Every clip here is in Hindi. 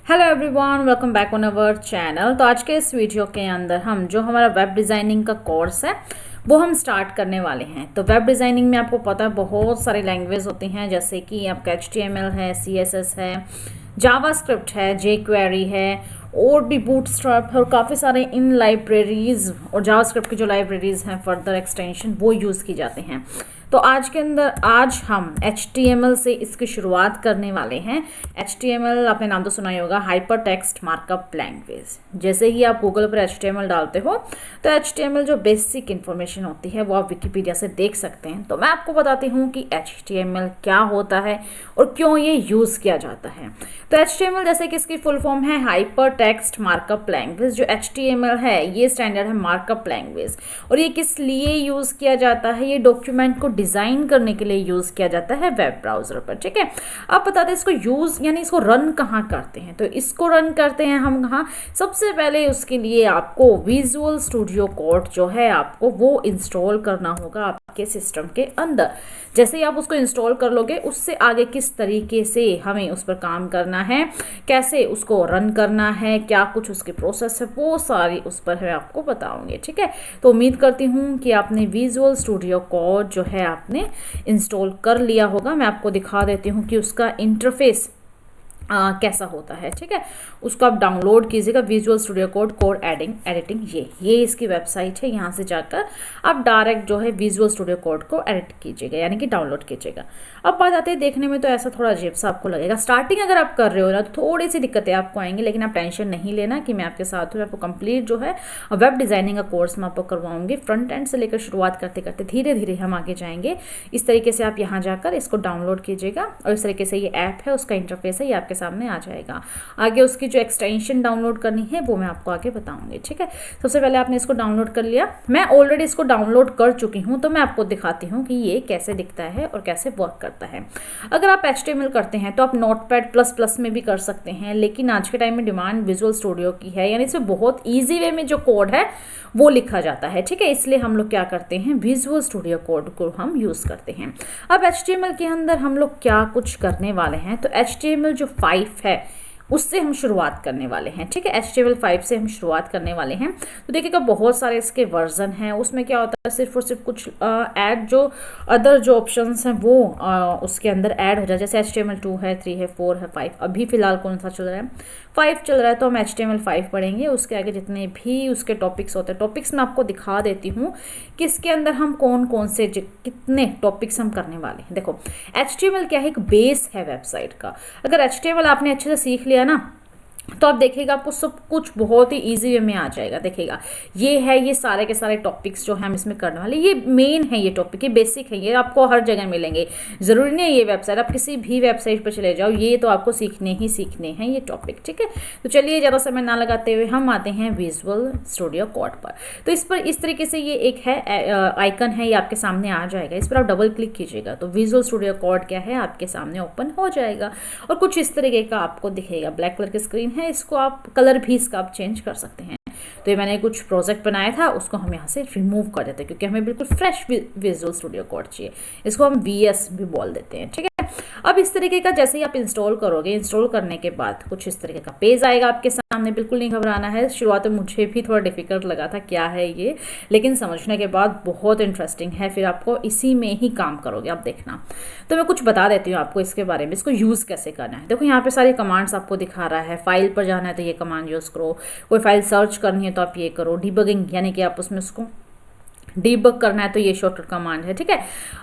Hello everyone, welcome back on our channel. तो आज के इस वीडियो के अंदर हम जो हमारा वेब डिज़ाइनिंग का कोर्स है वो हम स्टार्ट करने वाले हैं। तो वेब डिज़ाइनिंग में आपको पता है बहुत सारी लैंग्वेज होती हैं, जैसे कि आपका HTML है, CSS है, जावास्क्रिप्ट है, jQuery है और भी बूटस्ट्रैप है और काफ़ी सारे इन लाइब्रेरीज़ और जावास्क्रिप्ट की जो लाइब्रेरीज़ हैं फर्दर एक्सटेंशन वो यूज़ की जाते हैं। तो आज हम HTML से इसकी शुरुआत करने वाले हैं। HTML आपने नाम तो सुना ही होगा, हाइपर टेक्स्ट मार्कअप लैंग्वेज। जैसे ही आप गूगल पर HTML डालते हो तो HTML जो बेसिक इन्फॉर्मेशन होती है वो आप विकिपीडिया से देख सकते हैं। तो मैं आपको बताती हूँ कि HTML क्या होता है और क्यों ये यूज़ किया जाता है। तो HTML जैसे कि इसकी फुल फॉर्म है हाइपर टेक्स्ट मार्कअप लैंग्वेज। जो HTML है ये स्टैंडर्ड है मार्कअप लैंग्वेज और ये किस लिए यूज़ किया जाता है, ये डॉक्यूमेंट को डिज़ाइन करने के लिए यूज़ किया जाता है वेब ब्राउज़र पर। ठीक है, अब बताते हैं इसको यूज़ यानी इसको रन कहाँ करते हैं। तो इसको रन करते हैं हम कहाँ, सबसे पहले उसके लिए आपको विजुअल स्टूडियो कोड जो है आपको वो इंस्टॉल करना होगा आपके सिस्टम के अंदर। जैसे ही आप उसको इंस्टॉल कर लोगे उससे आगे किस तरीके से हमें उस पर काम करना है, कैसे उसको रन करना है, क्या कुछ उसकी प्रोसेस है, वो सारी उस पर मैं आपको बताऊंगी। ठीक है, तो उम्मीद करती हूँ कि आपने विजुअल स्टूडियो कोड जो है आपने इंस्टॉल कर लिया होगा। मैं आपको दिखा देती हूँ कि उसका इंटरफेस कैसा होता है। ठीक है, उसको आप डाउनलोड कीजिएगा, विजुअल स्टूडियो कोड एडिटिंग। ये इसकी वेबसाइट है। यहाँ से जाकर आप डायरेक्ट जो है विजुअल स्टूडियो कोड को एडिट कीजिएगा यानी कि डाउनलोड कीजिएगा। अब बात आती है, देखने में तो ऐसा थोड़ा अजीब सा आपको लगेगा स्टार्टिंग अगर आप कर रहे हो ना, तो थोड़ी सी दिक्कतें आपको आएंगी, लेकिन आप टेंशन नहीं लेना कि मैं आपके साथ हूँ। आपको कंप्लीट जो है वेब डिज़ाइनिंग का कोर्स मैं आपको करवाऊंगी, फ्रंट एंड से लेकर शुरुआत करते करते धीरे धीरे हम आगे जाएंगे। इस तरीके से आप यहाँ जाकर इसको डाउनलोड कीजिएगा और इस तरीके से ये ऐप है, उसका इंटरफेस है, ये आपके सामने आ जाएगा। आगे उसकी जो एक्सटेंशन डाउनलोड करनी है वो मैं आपको आगे बताऊंगी। ठीक है, सबसे पहले आपने इसको डाउनलोड कर लिया। मैं ऑलरेडी इसको डाउनलोड कर चुकी हूँ, तो मैं आपको दिखाती हूँ कि ये कैसे दिखता है और कैसे वर्क करता है। अगर आप HTML करते हैं तो आप नोटपैड++ में भी कर सकते हैं, लेकिन आज के टाइम में डिमांड विजुअल स्टूडियो की है, यानी इसमें बहुत ईजी वे में जो कोड है वो लिखा जाता है। ठीक है, इसलिए हम लोग क्या करते हैं, विजुअल स्टूडियो कोड को हम यूज़ करते हैं। अब HTML के अंदर हम लोग क्या कुछ करने वाले हैं, तो HTML जो 5 है उससे हम शुरुआत करने वाले हैं। ठीक है, HTML 5 से हम शुरुआत करने वाले हैं। तो देखिएगा बहुत सारे इसके वर्जन हैं, उसमें क्या होता है सिर्फ और सिर्फ कुछ ऐड जो अदर जो ऑप्शंस हैं वो उसके अंदर ऐड हो जाए। जैसे HTML 2 है, 3 है, 4 है, 5। अभी फिलहाल कौन सा चल रहा है, 5 चल रहा है, तो हम HTML 5 पढ़ेंगे। उसके आगे जितने भी उसके टॉपिक्स होते हैं, टॉपिक्स मैं आपको दिखा देती हूँ कि इसके अंदर हम कौन कौन से कितने टॉपिक्स हम करने वाले हैं। देखो HTML क्या है, एक बेस है वेबसाइट का। अगर HTML आपने अच्छे से सीख लिया ना, तो आप देखिएगा आपको सब कुछ बहुत ही इजी वे में आ जाएगा। देखिएगा ये है, ये सारे के सारे टॉपिक्स जो हम इसमें करने वाले, ये मेन है, ये टॉपिक, ये बेसिक है, ये आपको हर जगह मिलेंगे। ज़रूरी नहीं है ये वेबसाइट, आप किसी भी वेबसाइट पर चले जाओ, ये तो आपको सीखने ही सीखने हैं ये टॉपिक। ठीक है, तो चलिए ज़्यादा समय ना लगाते हुए हम आते हैं विजुअल स्टूडियो कोड पर। तो इस पर इस तरीके से ये एक है आइकन है, ये आपके सामने आ जाएगा। इस पर आप डबल क्लिक कीजिएगा तो विजुअल स्टूडियो कोड क्या है आपके सामने ओपन हो जाएगा और कुछ इस तरीके का आपको दिखेगा। ब्लैक कलर की स्क्रीन है, इसको आप कलर भी इसका आप चेंज कर सकते हैं। तो ये मैंने कुछ प्रोजेक्ट बनाया था, उसको हम यहाँ से रिमूव कर देते हैं क्योंकि हमें बिल्कुल फ्रेश विजुअल स्टूडियो कोड चाहिए। इसको हम VS भी बोल देते हैं। ठीक है, अब इस तरीके का जैसे ही आप इंस्टॉल करोगे, इंस्टॉल करने के बाद कुछ इस तरीके का पेज आएगा आपके सामने। बिल्कुल नहीं घबराना है, शुरुआत में मुझे भी थोड़ा डिफिकल्ट लगा था क्या है ये, लेकिन समझने के बाद बहुत इंटरेस्टिंग है, फिर आपको इसी में ही काम करोगे, आप देखना। तो मैं कुछ बता देती हूँ आपको इसके बारे में, इसको यूज़ कैसे करना है। देखो यहाँ पे सारी कमांड्स आपको दिखा रहा है। फाइल पर जाना है तो ये कमांड यूज़ करो, कोई फाइल सर्च करनी है तो आप ये करो, डिबगिंग यानी कि आप उसमें उसको डीबग करना है तो ये शॉर्टकट कमांड है। ठीक है,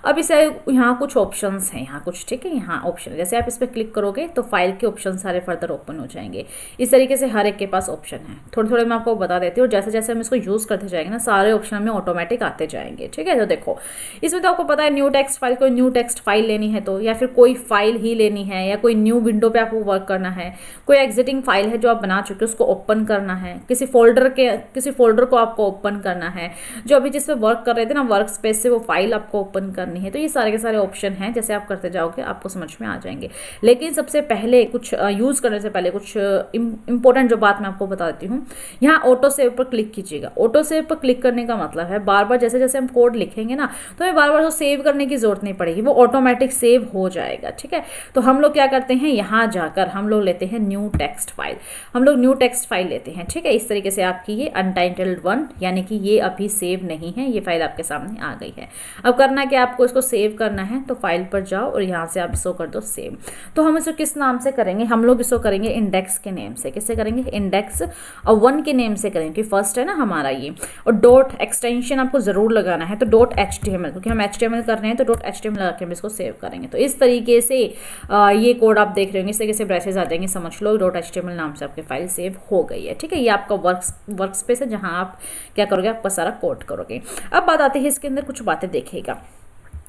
अब इसे यहाँ कुछ ऑप्शंस हैं, यहाँ कुछ, ठीक है, यहाँ ऑप्शन है। जैसे आप इस पर क्लिक करोगे तो फाइल के ऑप्शन सारे फर्दर ओपन हो जाएंगे। इस तरीके से हर एक के पास ऑप्शन है। थोड़े थोड़े मैं आपको बता देती हूँ, जैसे जैसे हम इसको यूज़ करते जाएंगे ना, सारे ऑप्शन में ऑटोमेटिक आते जाएंगे। ठीक है, तो देखो इसमें तो आपको पता है न्यू टेक्स्ट फाइल, कोई न्यू टेक्स्ट फाइल लेनी है तो, या फिर कोई फाइल ही लेनी है, या कोई न्यू विंडो पे आपको वर्क करना है, कोई एग्जिटिंग फाइल है जो आप बना चुके हो उसको ओपन करना है, किसी फोल्डर को आपको ओपन करना है, जो अभी जिस पे वर्क कर रहे थे ना, वर्क स्पेस से वो फाइल आपको ओपन करनी है, तो ये सारे के सारे ऑप्शन हैं, जैसे आप करते जाओगे आपको समझ में आ जाएंगे। लेकिन सबसे पहले कुछ यूज़ करने से पहले कुछ इंपॉर्टेंट जो बात मैं आपको बता देती हूँ। यहाँ ऑटो सेव पर क्लिक कीजिएगा। ऑटो सेव पर क्लिक करने का मतलब है बार बार जैसे जैसे हम कोड लिखेंगे ना, तो हमें बार बार वो सेव करने की जरूरत नहीं पड़ेगी, वो ऑटोमेटिक सेव हो जाएगा। ठीक है, तो हम लोग क्या करते हैं, यहाँ जाकर हम लोग लेते हैं न्यू टेक्स्ट फाइल, हम लोग न्यू टेक्स्ट फाइल लेते हैं। ठीक है, इस तरीके से आपकी ये अनटाइटल्ड 1 यानी कि ये अभी सेव नहीं है, ये फाइल आपके सामने आ गई है। अब करना क्या, आपको इसको सेव करना है, तो फाइल पर जाओ और यहाँ से आप इसको कर दो सेव। तो हम इसको किस नाम से करेंगे, हम लोग इसको करेंगे इंडेक्स के नेम से। किससे करेंगे, इंडेक्स और 1 के नेम से करेंगे, फर्स्ट है ना हमारा ये। और डॉट एक्सटेंशन आपको जरूर लगाना है, तो डॉट HTML, क्योंकि हम HTML कर रहे हैं तो डॉट HTML लगा के हम इसको सेव करेंगे। तो इस तरीके से ये कोड आप देख रहे होंगे, इस तरीके से ब्रैसेस आ जाएंगे, समझ लो डॉट HTML नाम से आपकी फाइल सेव हो गई है। ठीक है, ये आपका वर्क स्पेस है जहाँ आप क्या करोगे, आपका सारा कोड करोगे। अब बात आती है इसके अंदर कुछ बातें देखिएगा,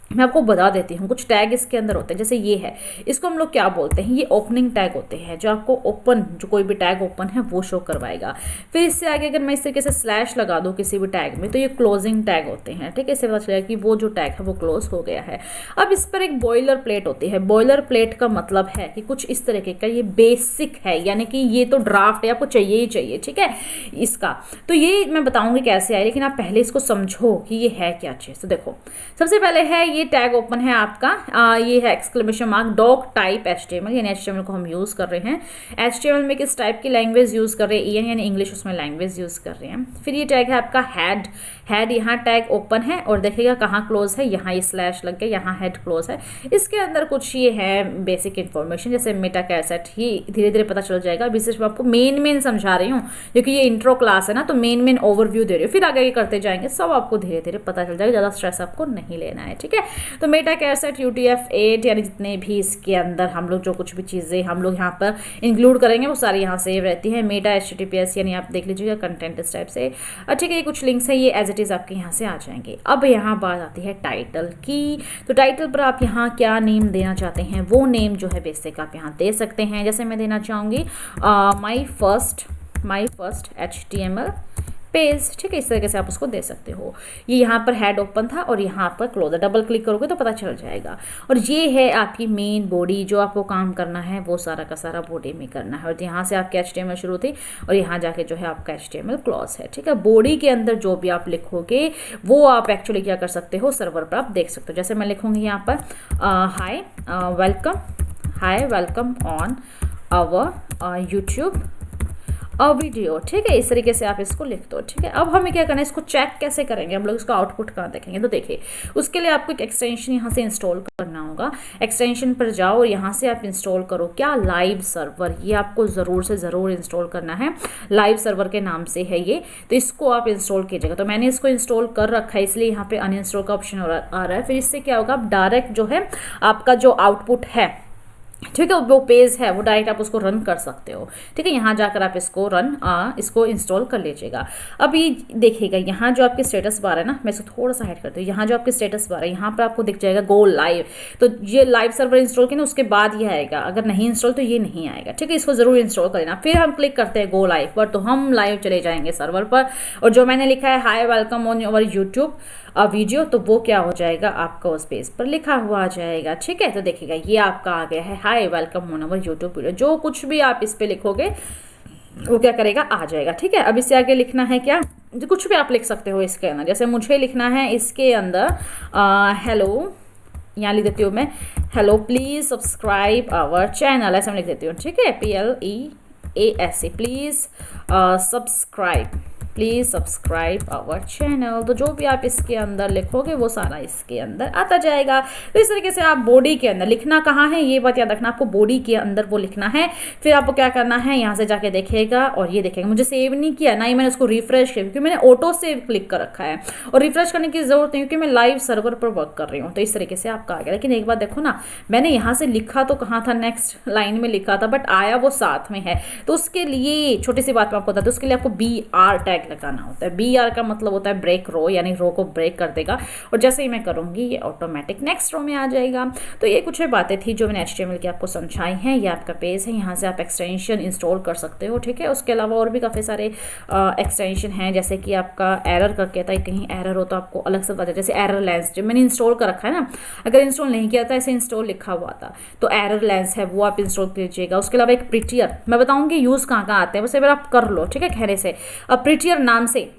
मैं आपको बता देती हूँ। कुछ टैग इसके अंदर होते हैं, जैसे ये है, इसको हम लोग क्या बोलते हैं, ये ओपनिंग टैग होते हैं, जो आपको ओपन, जो कोई भी टैग ओपन है वो शो करवाएगा। फिर इससे आगे अगर मैं इस तरीके से स्लैश लगा दूँ किसी भी टैग में, तो ये क्लोजिंग टैग होते हैं। ठीक है, इससे पता चलेगा कि वो जो टैग है वो क्लोज हो गया है। अब इस पर एक बॉयलर प्लेट होती है। बॉयलर प्लेट का मतलब है कि कुछ इस तरीके का ये बेसिक है, यानी कि ये तो ड्राफ्ट है, आपको चाहिए ही चाहिए। ठीक है, इसका तो ये मैं बताऊंगी कैसे आए, लेकिन आप पहले इसको समझो कि ये है क्या चीज़। तो देखो, सबसे पहले है ये टैग ओपन है आपका, ये है exclamation mark doc type HTML, यानी HTML को हम यूज़ कर रहे हैं। HTML में किस टाइप की लैंग्वेज यूज़ कर रहे हैं, यानी इंग्लिश उसमें लैंग्वेज यूज़ कर रहे हैं। फिर ये टैग है आपका हेड, यहाँ टैग ओपन है और देखिएगा कहाँ क्लोज है, यहाँ ये स्लैश लग गया, यहाँ हेड क्लोज है। इसके अंदर कुछ ये है बेसिक इन्फॉर्मेशन, जैसे मेटा कैसेट, ये धीरे धीरे पता चल जाएगा। अभी सिर्फ आपको मेन समझा रही हूँ, क्योंकि ये इंट्रो क्लास है ना, तो मेन ओवरव्यू दे रही हूँ, फिर आगे करते जाएंगे, सब आपको धीरे धीरे पता चल जाएगा, ज़्यादा स्ट्रेस आपको नहीं लेना है। ठीक है, तो मेटा कैसेट UTF-8 यानी जितने भी इसके अंदर हम लोग जो कुछ भी चीज़ें हम लोग यहाँ पर इंक्लूड करेंगे वो सारी यहाँ सेव रहती है। मेटा HTTPS यानी आप देख लीजिएगा कंटेंट इस टाइप से। ठीक है, ये कुछ लिंक्स है, ये एज इट इज़ आपके यहाँ से आ जाएंगे। अब यहाँ बात आती है टाइटल की, तो टाइटल पर आप यहाँ क्या नेम देना चाहते हैं, वो नेम जो है बेसिक आप यहाँ दे सकते हैं। जैसे मैं देना चाहूँगी माई फर्स्ट HTML पेज। ठीक है, इस तरीके से आप उसको दे सकते हो। ये यहाँ पर हेड ओपन था और यहाँ पर क्लोज है, डबल क्लिक करोगे तो पता चल जाएगा। और ये है आपकी मेन बॉडी, जो आपको काम करना है वो सारा का सारा बॉडी में करना है। और यहाँ से आपकी HTML शुरू थी और यहाँ जाके जो है आपका HTML क्लोज है। ठीक है, बॉडी के अंदर जो भी आप लिखोगे वो आप एक्चुअली क्या कर सकते हो, सर्वर पर आप देख सकते हो। जैसे मैं लिखूँगी यहाँ पर hi welcome on our YouTube video. ठीक है, इस तरीके से आप इसको लिख दो। ठीक है, अब हमें क्या करना है, इसको चेक कैसे करेंगे, हम लोग इसको आउटपुट कहाँ देखेंगे। तो देखिए, उसके लिए आपको एक एक्सटेंशन यहाँ से इंस्टॉल करना होगा। एक्सटेंशन पर जाओ और यहाँ से आप इंस्टॉल करो क्या, लाइव सर्वर। ये आपको ज़रूर से ज़रूर इंस्टॉल करना है, लाइव सर्वर के नाम से है ये, तो इसको आप इंस्टॉल कीजिएगा। तो मैंने इसको इंस्टॉल कर रखा है, इसलिए यहाँ पे अनइंस्टॉल का ऑप्शन आ रहा है। फिर इससे क्या होगा, आप डायरेक्ट जो है आपका जो आउटपुट है, ठीक है, वो पेज है वो डायरेक्ट आप उसको रन कर सकते हो। ठीक है, यहाँ जाकर आप इसको इंस्टॉल कर लीजिएगा। अभी देखिएगा यहाँ जो आपके स्टेटस बार है ना, मैं इसको थोड़ा सा हाइड करती हूँ। यहाँ जो आपके स्टेटस बार है, यहाँ पर आपको दिख जाएगा गो लाइव। तो ये लाइव सर्वर इंस्टॉल किया ना, उसके बाद ये आएगा, अगर नहीं इंस्टॉल तो ये नहीं आएगा। ठीक है, इसको जरूर इंस्टॉल कर लेना। फिर हम क्लिक करते हैं गो लाइव पर, तो हम लाइव चले जाएंगे सर्वर पर। और जो मैंने लिखा है हाय welcome on your YouTube video, तो वो क्या हो जाएगा, आपका उस पेज पर लिखा हुआ आ जाएगा। ठीक है, तो देखिएगा ये आपका आ गया है हाय welcome on our YouTube video. जो कुछ भी आप इस पे लिखोगे वो क्या करेगा, आ जाएगा। ठीक है, अब इससे आगे लिखना है क्या, कुछ भी आप लिख सकते हो इसके अंदर। जैसे मुझे लिखना है इसके अंदर हेलो, यहाँ लिख देती हूँ मैं hello please subscribe our channel, ऐसा मैं लिख देती हूँ। ठीक है, PLEASE please subscribe our channel. तो जो भी आप इसके अंदर लिखोगे वो सारा इसके अंदर आता जाएगा। तो इस तरीके से आप बॉडी के अंदर लिखना कहाँ है, ये बात याद रखना, आपको बॉडी के अंदर वो लिखना है। फिर आपको क्या करना है, यहाँ से जाके देखेगा और ये देखेगा मुझे सेव नहीं किया, ना ही मैंने उसको रिफ्रेश किया, क्योंकि मैंने ऑटो सेव क्लिक कर रखा है और रिफ्रेश करने की जरूरत नहीं, क्योंकि मैं लाइव सर्वर पर वर्क कर रही हूँ। तो इस तरीके से आपका आ गया। लेकिन एक बात देखो ना, मैंने यहाँ से लिखा तो कहाँ था, नेक्स्ट लाइन में लिखा था, बट आया वो साथ में है। तो उसके लिए छोटी सी बात मैं आपको बता दूँ, उसके लिए आपको BR टैग टैग लगाना होता है। BR का मतलब होता है ब्रेक रो, यानी रो को ब्रेक कर देगा, और जैसे ही मैं करूँगी ये ऑटोमेटिक नेक्स्ट रो में आ जाएगा। तो ये कुछ बातें थी जो मैंने HTML की आपको समझाई हैं। ये आपका पेज है, यहाँ से आप एक्सटेंशन इंस्टॉल कर सकते हो, ठीक है। उसके अलावा और भी काफ़ी सारे एक्सटेंशन हैं, जैसे कि आपका एरर का कहता है, कहीं एरर हो तो आपको अलग से बता, जैसे एरर लेंस जो मैंने इंस्टॉल कर रखा है ना, अगर इंस्टॉल नहीं किया था ऐसे इंस्टॉल लिखा हुआ था तो एरर लेंस है वो आप इंस्टॉल कीजिएगा। उसके अलावा एक प्रिटियर, मैं बताऊंगी यूज़ कहाँ कहाँ आते हैं, वैसे अगर आप कर लो, ठीक है, कहने से। अब प्रिटियर नाम से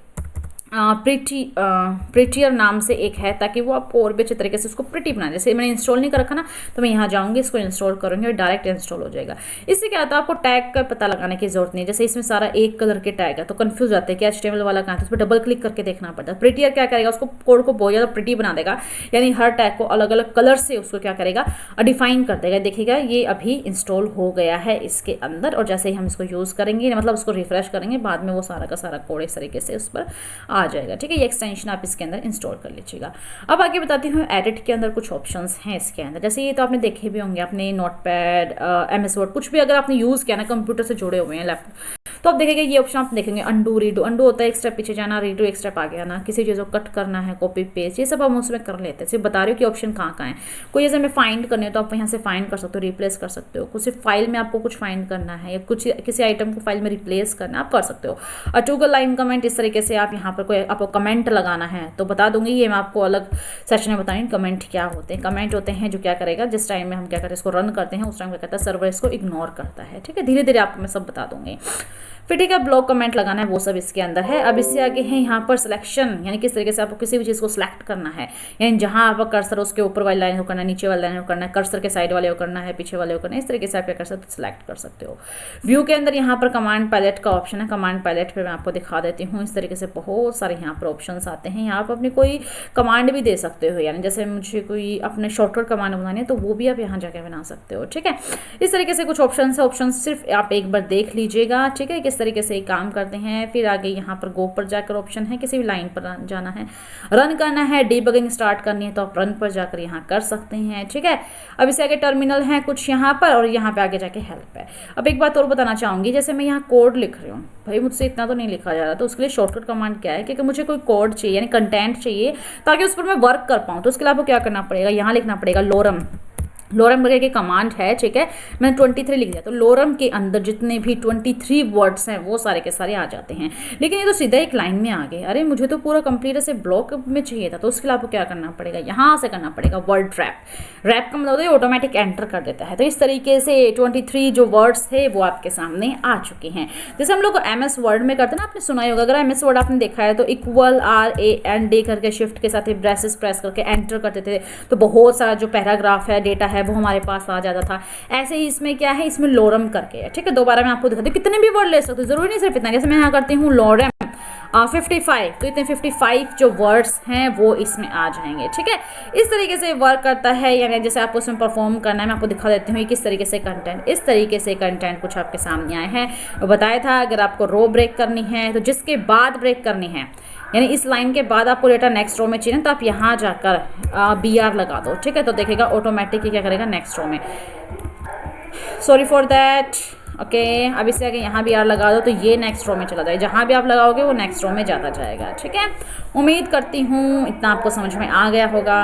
प्रिटियर नाम से एक है, ताकि वो आपको और भी अच्छे तरीके से उसको प्रिटी बनाए। जैसे मैंने इंस्टॉल नहीं कर रखा ना, तो मैं यहाँ जाऊँगी, इसको इंस्टॉल करूँगी और डायरेक्ट इंस्टॉल हो जाएगा। इससे क्या होता है, आपको टैग का पता लगाने की जरूरत नहीं है। जैसे इसमें सारा एक कलर के टैग है तो कंफ्यूज जाते हैं कि HTML वाला कहाँ है, तो उस पर डबल क्लिक करके देखना पड़ता है। प्रिटियर क्या करेगा, उसको कोड को बहुत ज़्यादा प्रिटी बना देगा, यानी हर टैग को अलग अलग कलर से उसको क्या करेगा, डिफाइन कर देगा। देखिएगा ये अभी इंस्टॉल हो गया है इसके अंदर, और जैसे ही हम इसको यूज़ करेंगे, मतलब उसको रिफ्रेश करेंगे, बाद में वो सारा का सारा कोड इस तरीके से उस पर आ जाएगा, ठीक है। ये एक्सटेंशन आप इसके अंदर इंस्टॉल कर लीजिएगा। अब आगे बताती हूँ, एडिट के अंदर कुछ ऑप्शंस हैं इसके अंदर। जैसे ये तो आपने देखे भी होंगे, अपने नोटपैड, MS वर्ड, कुछ भी अगर आपने यूज़ किया ना, कंप्यूटर से जुड़े हुए हैं, लैपटॉप, तो आप देखेंगे ये ऑप्शन आप देखेंगे अंडू रीडू। अंडू होता है एक स्टेप पीछे जाना, रीडू एक स्टेप आगे आना, किसी चीज़ को कट करना है, कॉपी पेस्ट, ये सब हम उसमें कर लेते हैं। सिर्फ बता रही हूँ कि ऑप्शन कहाँ कहाँ है। कोई जैसे हमें फाइंड करने हो तो आप यहाँ से फाइंड कर सकते हो, रिप्लेस कर सकते हो। कुछ फाइल में आपको कुछ फाइंड करना है या कुछ किसी आइटम को फाइल में रिप्लेस करना, आप कर सकते हो। और टू लाइन कमेंट, इस तरीके से आप यहाँ पर कोई आपको कमेंट लगाना है तो बता दूंगी, ये मैं आपको अलग सेशन में बताऊंगी कमेंट क्या होते हैं। कमेंट होते हैं जो क्या करेगा, जिस टाइम में हम क्या करते हैं इसको रन करते हैं, उस टाइम क्या करता है सर्वर इसको इग्नोर करता है, ठीक है। धीरे धीरे आपको मैं सब बता दूंगी। फिर ठीक है, ब्लॉक कमेंट लगाना है वो सब इसके अंदर है। अब इससे आगे है यहाँ पर सिलेक्शन, यानी किस तरीके से आपको किसी भी चीज़ को सिलेक्ट करना है, यानी जहाँ आपका कर्सर उसके ऊपर वाली लाइन को करना है, नीचे वाली लाइन को करना है, कर्सर के साइड वाले को करना है, पीछे वाले को करना है, इस तरीके से आप क्या कर सकते हो, सिलेक्ट कर सकते हो। व्यू के अंदर यहाँ पर कमांड पैलेट का ऑप्शन है, कमांड पैलेट पर मैं आपको दिखा देती हूँ। इस तरीके से बहुत सारे यहाँ पर ऑप्शन आते हैं। यहाँ पर अपनी कोई कमांड भी दे सकते हो, यानी जैसे मुझे कोई अपने शॉर्टकट कमांड बनानी है तो वो भी आप यहाँ जाके बना सकते हो, ठीक है। इस तरीके से कुछ ऑप्शन है, ऑप्शन सिर्फ आप एक बार देख लीजिएगा, ठीक है, किस तरीके से काम करते हैं। फिर आगे यहाँ पर गो पर जाकर ऑप्शन है, किसी भी लाइन पर जाना है, रन करना है, डीबगिंग स्टार्ट करनी है तो आप रन पर जाकर यहाँ कर सकते हैं, ठीक है। अब इससे आगे टर्मिनल है कुछ यहाँ पर, और यहाँ पे आगे जाके हेल्प है। अब एक बात और बताना चाहूँगी, जैसे मैं यहाँ कोड लिख रही हूँ, भाई मुझसे इतना तो नहीं लिखा जा रहा, तो उसके लिए शॉर्टकट कमांड क्या है, क्योंकि मुझे कोई कोड चाहिए, यानी कंटेंट चाहिए ताकि उस पर मैं वर्क कर पाऊँ। तो उसके लिए आपको क्या करना पड़ेगा, यहाँ लिखना पड़ेगा लोरम। लोरम करके की कमांड है, ठीक है, मैंने 23 लिख दिया, तो लोरम के अंदर जितने भी 23 वर्ड्स हैं वो सारे के सारे आ जाते हैं। लेकिन ये तो सीधा एक लाइन में आ गए, अरे मुझे तो पूरा कंप्लीट ऐसे ब्लॉक में चाहिए था। तो उसके लिए आपको क्या करना पड़ेगा, यहाँ से करना पड़ेगा वर्ड रैप। रैप का मतलब होता है ऑटोमेटिक एंटर कर देता है। तो इस तरीके से 23 जो वर्ड्स थे वो आपके सामने आ चुके हैं। जैसे हम लोग MS वर्ड में करते हैं ना, आपने सुना ही होगा, अगर MS वर्ड आपने देखा है तो इक्वल RAND करके शिफ्ट के साथ ब्रेसेस प्रेस करके एंटर करते थे, तो बहुत सारा जो पैराग्राफ है, डेटा है, वो हमारे पास आ जाता था। ऐसे ही इसमें क्या है, इसमें लोरम करके है, ठीक है। दोबारा मैं आपको दिखाती हूँ, कितने भी वर्ड ले सकते हो, जरूरी नहीं सिर्फ इतना। जैसे मैं यहाँ करती हूँ लोरम 55, तो इतने 55 जो वर्ड्स हैं वो इसमें आ जाएंगे, ठीक है। इस तरीके से वर्क करता है, यानी जैसे आपको उसमें परफॉर्म करना है, मैं आपको दिखा देती हूँ किस तरीके से कंटेंट, इस तरीके से कंटेंट कुछ आपके सामने आए हैं। बताया था अगर आपको रो ब्रेक करनी है तो जिसके बाद ब्रेक करनी है, यानी इस लाइन के बाद आपको डेटा नेक्स्ट रो में चाहिए, तो आप यहाँ जाकर BR लगा दो, ठीक है। तो देखेगा ऑटोमेटिकली क्या करेगा, नेक्स्ट रो में, सॉरी फॉर दैट, ओके। अब इससे आगे यहाँ BR लगा दो तो ये नेक्स्ट रो में चला जाए, जहाँ भी आप लगाओगे वो नेक्स्ट रो में जाता जाएगा, ठीक है। उम्मीद करती हूँ इतना आपको समझ में आ गया होगा।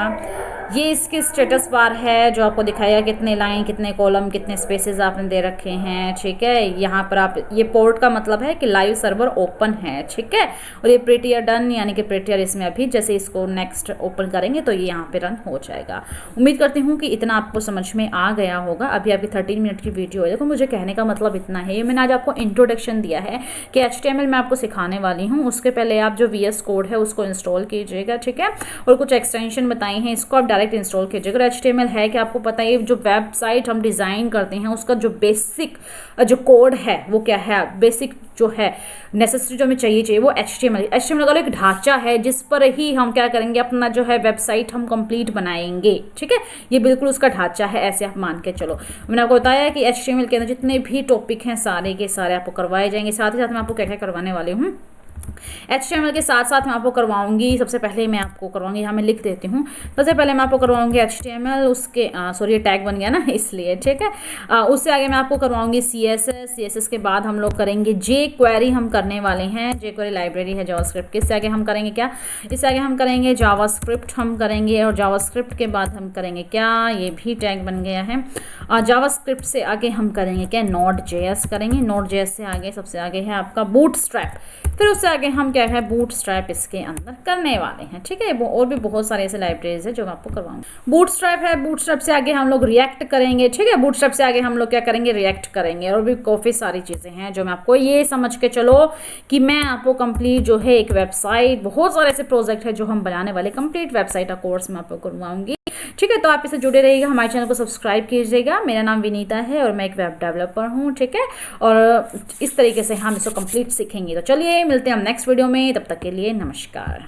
ये इसकी स्टेटस बार है जो आपको दिखाएगा कितने लाइन, कितने कॉलम, कितने स्पेसेस आपने दे रखे हैं, ठीक है। यहाँ पर आप, ये पोर्ट का मतलब है कि लाइव सर्वर ओपन है, ठीक है। और ये प्रिटियर डन, यानी कि प्रिटियर इसमें अभी जैसे इसको नेक्स्ट ओपन करेंगे तो ये यहाँ पे रन हो जाएगा। उम्मीद करती हूँ कि इतना आपको समझ में आ गया होगा। अभी आपकी 13 मिनट की वीडियो है। देखो मुझे कहने का मतलब इतना है, मैंने आज आपको इंट्रोडक्शन दिया है कि HTML मैं आपको सिखाने वाली हूँ। उसके पहले आप जो VS कोड है उसको इंस्टॉल कीजिएगा, ठीक है। और कुछ एक्सटेंशन बताई हैं, इसको आप डायरेक्ट इंस्टॉल कीजिएगा। अगर HTML है कि आपको पता है जो वेबसाइट हम डिज़ाइन करते हैं उसका जो बेसिक जो कोड है वो क्या है, बेसिक जो है नेसेसरी जो हमें चाहिए वो HTML का एक ढांचा है जिस पर ही हम क्या करेंगे, अपना जो है वेबसाइट हम कंप्लीट बनाएंगे, ठीक है। ये बिल्कुल उसका ढांचा है, ऐसे आप मान के चलो। मैंने आपको बताया कि HTML के अंदर जितने भी टॉपिक हैं सारे के सारे आपको करवाए जाएंगे। साथ ही साथ मैं आपको क्या क्या करवाने वाली हूँ, HTML के साथ साथ मैं आपको करवाऊंगी, सबसे पहले मैं आपको करवाऊंगी, यहाँ मैं लिख देती हूँ। सबसे पहले मैं आपको करवाऊंगी HTML, उसके सॉरी टैग बन गया ना इसलिए, ठीक है। उससे आगे मैं आपको करवाऊंगी CSS के बाद हम लोग करेंगे jQuery, हम करने वाले हैं jQuery लाइब्रेरी है जावास्क्रिप्ट की। इससे आगे हम करेंगे क्या, इससे आगे हम करेंगे जावास्क्रिप्ट हम करेंगे, और जावास्क्रिप्ट के बाद हम करेंगे क्या, ये भी टैग बन गया है। जावास्क्रिप्ट से आगे हम करेंगे क्या, Node.js करेंगे। Node.js से आगे सबसे आगे है आपका बूटस्ट्रैप, फिर उससे आगे हम क्या है बूटस्ट्रैप इसके अंदर करने वाले हैं, ठीक है। और भी बहुत सारे ऐसे लाइब्रेरीज है जो मैं आपको करवाऊंगी। बूटस्ट्रैप है, बूटस्ट्रैप से आगे हम लोग रिएक्ट करेंगे, ठीक है। बूटस्ट्रैप से आगे हम लोग क्या करेंगे, रिएक्ट करेंगे। और भी काफ़ी सारी चीज़ें हैं जो मैं आपको, ये समझ के चलो कि मैं आपको कंप्लीट जो है एक वेबसाइट, बहुत सारे ऐसे प्रोजेक्ट है जो हम बनाने वाले, कंप्लीट वेबसाइट का कोर्स मैं आपको करवाऊंगी, ठीक है। तो आप इससे जुड़े रहिएगा, हमारे चैनल को सब्सक्राइब कीजिएगा। मेरा नाम विनीता है और मैं एक वेब डेवलपर हूँ, ठीक है। और इस तरीके से हम इसको कंप्लीट सीखेंगे। तो चलिए मिलते हैं हम नेक्स्ट वीडियो में, तब तक के लिए नमस्कार।